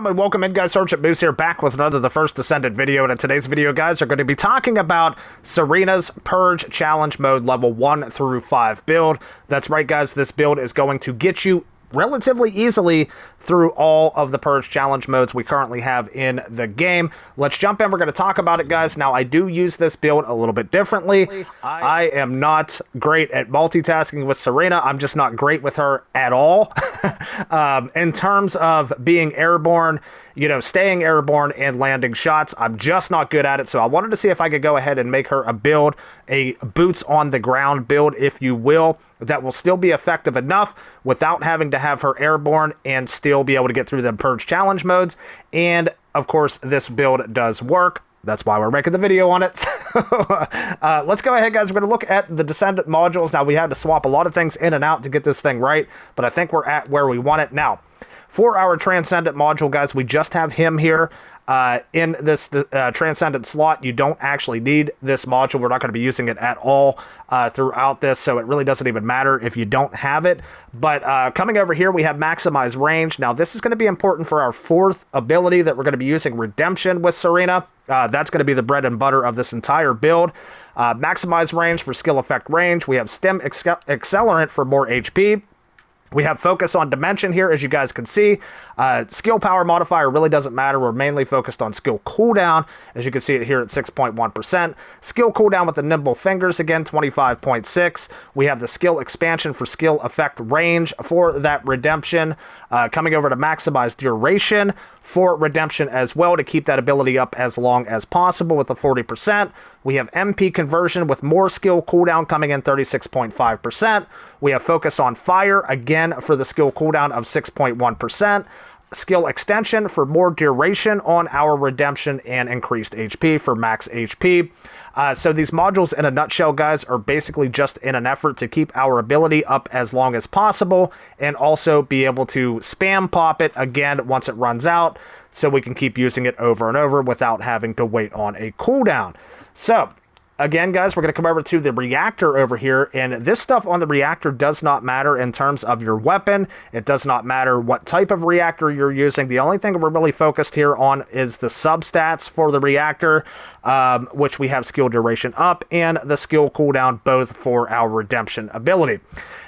gentlemen, welcome in, guys. SgtMoose here, back with another The First Descendant video. And in today's video, guys, are going to be talking about Serena's Purge Challenge Mode level 1 through 5 build. That's right, guys. This build is going to get you relatively easily through all of the Purge Challenge modes we currently have in the game. Let's jump in. We're going to talk about it, guys. Now, I do use this build a little bit differently. I am not great at multitasking with Serena. I'm just not great with her at all. In terms of being airborne, you know, staying airborne and landing shots, I'm just not good at it. So I wanted to see if I could go ahead and make her a build, a boots on the ground build, if you will, that will still be effective enough without having to have her airborne and still be able to get through the Purge Challenge modes. And of course, this build does work. That's why we're making the video on it. Let's go ahead, guys. We're going to look at the Descendant Modules. Now, we had to swap a lot of things in and out to get this thing right, but I think we're at where we want it now. For our Transcendent module, guys, we just have him here in this Transcendent slot. You don't actually need this module. We're not going to be using it at all throughout this, so it really doesn't even matter if you don't have it. But coming over here, we have Maximize Range. Now, this is going to be important for our fourth ability that we're going to be using, Redemption, with Serena. That's going to be the bread and butter of this entire build. Maximize Range for skill effect range. We have Stem Accelerant for more HP. We have Focus on Dimension here, as you guys can see. Skill power modifier really doesn't matter. We're mainly focused on skill cooldown, as you can see it here at 6.1%. Skill cooldown with the Nimble Fingers, again, 25.6. We have the skill expansion for skill effect range for that Redemption. Coming over to Maximize Duration for Redemption as well, to keep that ability up as long as possible with the 40%. We have MP Conversion with more skill cooldown coming in 36.5%. We have Focus on Fire, again, for the skill cooldown of 6.1%. Skill Extension for more duration on our Redemption and increased HP for max HP. So these modules, in a nutshell, guys, are basically just in an effort to keep our ability up as long as possible and also be able to spam pop it again once it runs out, so we can keep using it over and over without having to wait on a cooldown. So again, guys, we're going to come over to the Reactor over here, and this stuff on the Reactor does not matter in terms of your weapon. It does not matter what type of Reactor you're using. The only thing we're really focused here on is the substats for the Reactor, which we have skill duration up and the skill cooldown both for our Redemption ability.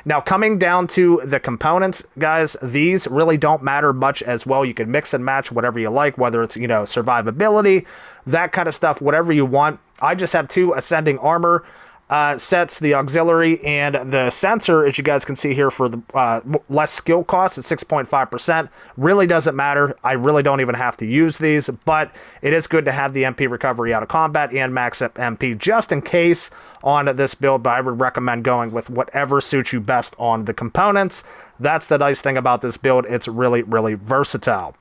Now, coming down to the components, guys, these really don't matter much as well. You can mix and match whatever you like, whether it's, you know, survivability, that kind of stuff, whatever you want. I just have two Ascending Armor sets, the auxiliary and the sensor, as you guys can see here, for the less skill cost at 6.5%. Really doesn't matter. I really don't even have to use these, but it is good to have the MP recovery out of combat and max up MP just in case on this build, but I would recommend going with whatever suits you best on the components. That's the nice thing about this build. It's really, really versatile.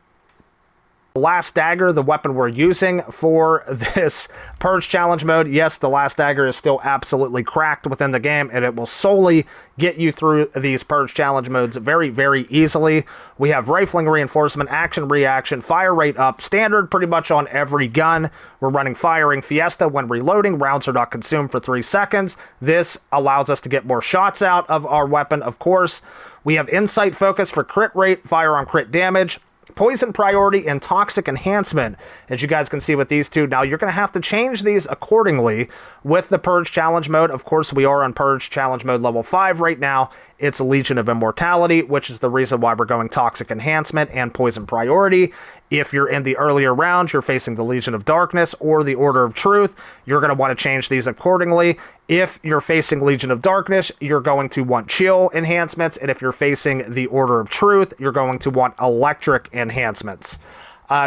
Last Dagger, the weapon we're using for this Purge Challenge mode. Yes, the Last Dagger is still absolutely cracked within the game, and it will solely get you through these Purge Challenge modes very, very easily. We have Rifling Reinforcement, Action Reaction, Fire Rate Up, standard pretty much on every gun. We're running Firing Fiesta. When reloading, rounds are not consumed for 3 seconds. This allows us to get more shots out of our weapon, of course. We have Insight Focus for crit rate, fire on crit damage, Poison Priority, and Toxic Enhancement, as you guys can see with these two. Now, you're going to have to change these accordingly with the Purge Challenge mode. Of course, we are on Purge Challenge mode level 5 right now. It's Legion of Immortality, which is the reason why we're going Toxic Enhancement and Poison Priority. If you're in the earlier rounds, you're facing the Legion of Darkness or the Order of Truth, you're going to want to change these accordingly. If you're facing Legion of Darkness, you're going to want Chill enhancements, and if you're facing the Order of Truth, you're going to want Electric enhancements.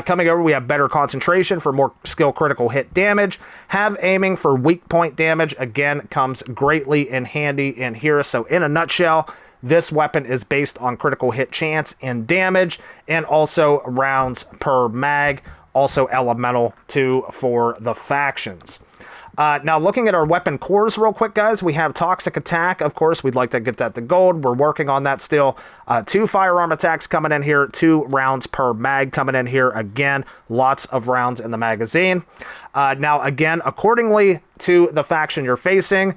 Coming over, we have Better Concentration for more skill critical hit damage. Have Aiming for weak point damage. Again, comes greatly in handy in here. So in a nutshell, this weapon is based on critical hit chance and damage, and also rounds per mag. Also elemental too for the factions. Now, looking at our weapon cores real quick, guys, we have Toxic Attack. Of course, we'd like to get that to gold. We're working on that still. 2 firearm attacks coming in here, 2 rounds per mag coming in here. Again, lots of rounds in the magazine. Now, again, accordingly to the faction you're facing,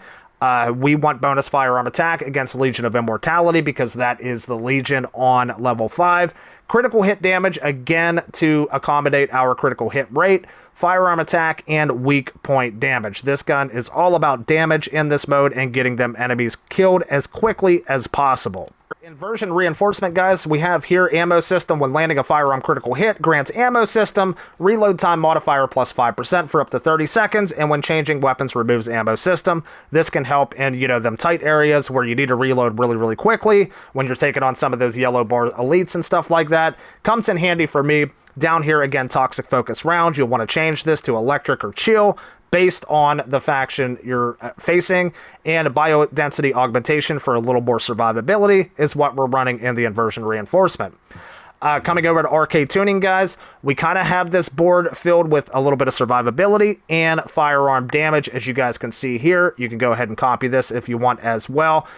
we want bonus firearm attack against Legion of Immortality because that is the Legion on level 5. Critical hit damage, again, to accommodate our critical hit rate, firearm attack, and weak point damage. This gun is all about damage in this mode and getting them enemies killed as quickly as possible. Inversion Reinforcement, guys, we have here ammo system when landing a firearm critical hit, grants ammo system, reload time modifier plus 5% for up to 30 seconds, and when changing weapons removes ammo system. This can help in, them tight areas where you need to reload really, really quickly when you're taking on some of those yellow bar elites and stuff like that. Comes in handy for me. Down here, again, toxic focus rounds. You'll want to change this to electric or chill based on the faction you're facing, and biodensity augmentation for a little more survivability is what we're running in the Inversion Reinforcement. Coming over to Arche Tuning, guys, we kind of have this board filled with a little bit of survivability and firearm damage, as you guys can see here. You can go ahead and copy this if you want as well.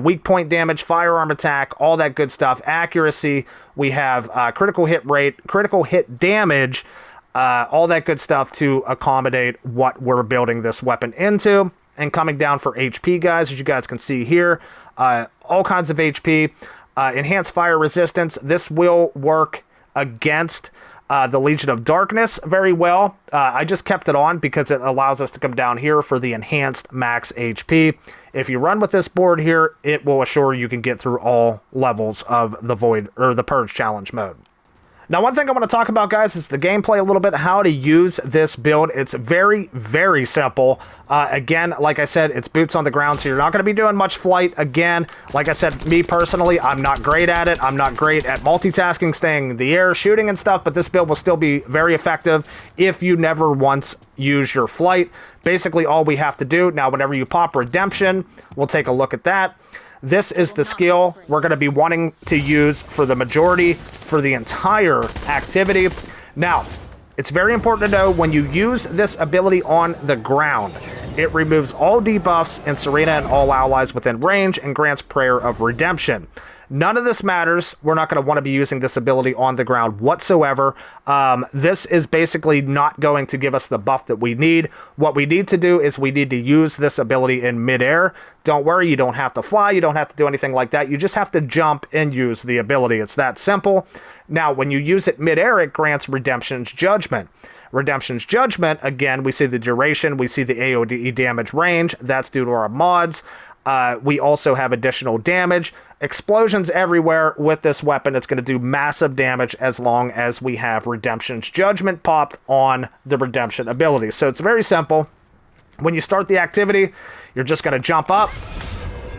Weak point damage, firearm attack, all that good stuff. Accuracy, we have critical hit rate, critical hit damage, all that good stuff to accommodate what we're building this weapon into. And coming down for HP, guys, as you guys can see here, all kinds of HP. Enhanced fire resistance. This will work against the Legion of Darkness very well. I just kept it on because it allows us to come down here for the enhanced max HP. If you run with this board here, it will assure you can get through all levels of the Void or the Purge Challenge mode. Now, one thing I want to talk about, guys, is the gameplay a little bit, how to use this build. It's very, very simple. Again, like I said, it's boots on the ground, so you're not going to be doing much flight. Again, like I said, me personally, I'm not great at it. I'm not great at multitasking, staying in the air, shooting and stuff, but this build will still be very effective if you never once use your flight. Basically, all we have to do, now, whenever you pop Redemption, we'll take a look at that. This is the skill we're going to be wanting to use for the majority, for the entire activity. Now, it's very important to know when you use this ability on the ground, it removes all debuffs in Serena and all allies within range and grants Prayer of Redemption. None of this matters. We're not going to want to be using this ability on the ground whatsoever. This is basically not going to give us the buff that we need. What we need to do is we need to use this ability in midair. Don't worry, you don't have to fly. You don't have to do anything like that. You just have to jump and use the ability. It's that simple. Now, when you use it midair, it grants Redemption's Judgment. Redemption's Judgment, again, we see the duration, we see the AoE damage range. That's due to our mods. We also have additional damage. Explosions everywhere with this weapon. It's going to do massive damage as long as we have Redemption's Judgment popped on the Redemption ability. So it's very simple. When you start the activity, you're just going to jump up,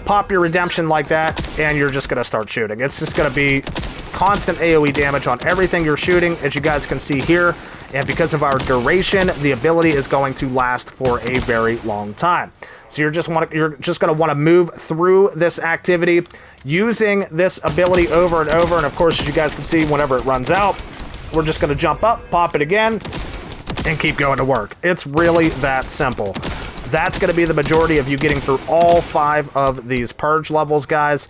pop your Redemption like that, and you're just going to start shooting. It's just going to be constant AoE damage on everything you're shooting, as you guys can see here. And because of our duration, the ability is going to last for a very long time. So you're just going to want to move through this activity using this ability over and over. And of course, as you guys can see, whenever it runs out, we're just going to jump up, pop it again, and keep going to work. It's really that simple. That's going to be the majority of you getting through all 5 of these Purge levels, guys.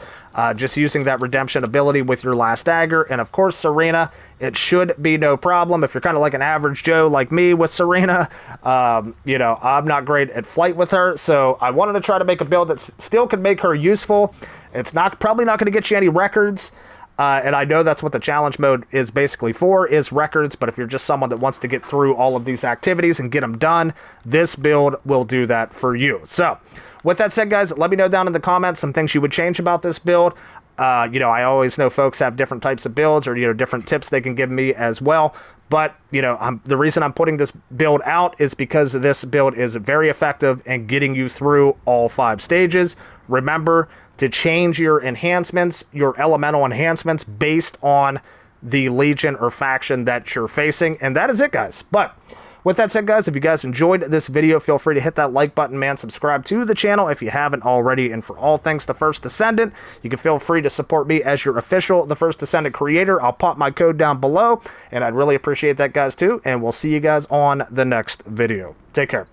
Just using that Redemption ability with your last Dagger. And of course, Serena, it should be no problem. If you're kind of like an average Joe like me with Serena, I'm not great at flight with her. So I wanted to try to make a build that still can make her useful. It's probably not going to get you any records. And I know that's what the challenge mode is basically for, is records. But if you're just someone that wants to get through all of these activities and get them done, this build will do that for you. So with that said, guys, let me know down in the comments some things you would change about this build. I always know folks have different types of builds or, different tips they can give me as well. But, the reason I'm putting this build out is because this build is very effective in getting you through all 5 stages. Remember to change your enhancements, your elemental enhancements, based on the legion or faction that you're facing. And that is it, guys. But with that said, guys, if you guys enjoyed this video, feel free to hit that like button, man. Subscribe to the channel if you haven't already. And for all things The First Descendant, you can feel free to support me as your official The First Descendant creator. I'll pop my code down below, and I'd really appreciate that, guys, too. And we'll see you guys on the next video. Take care.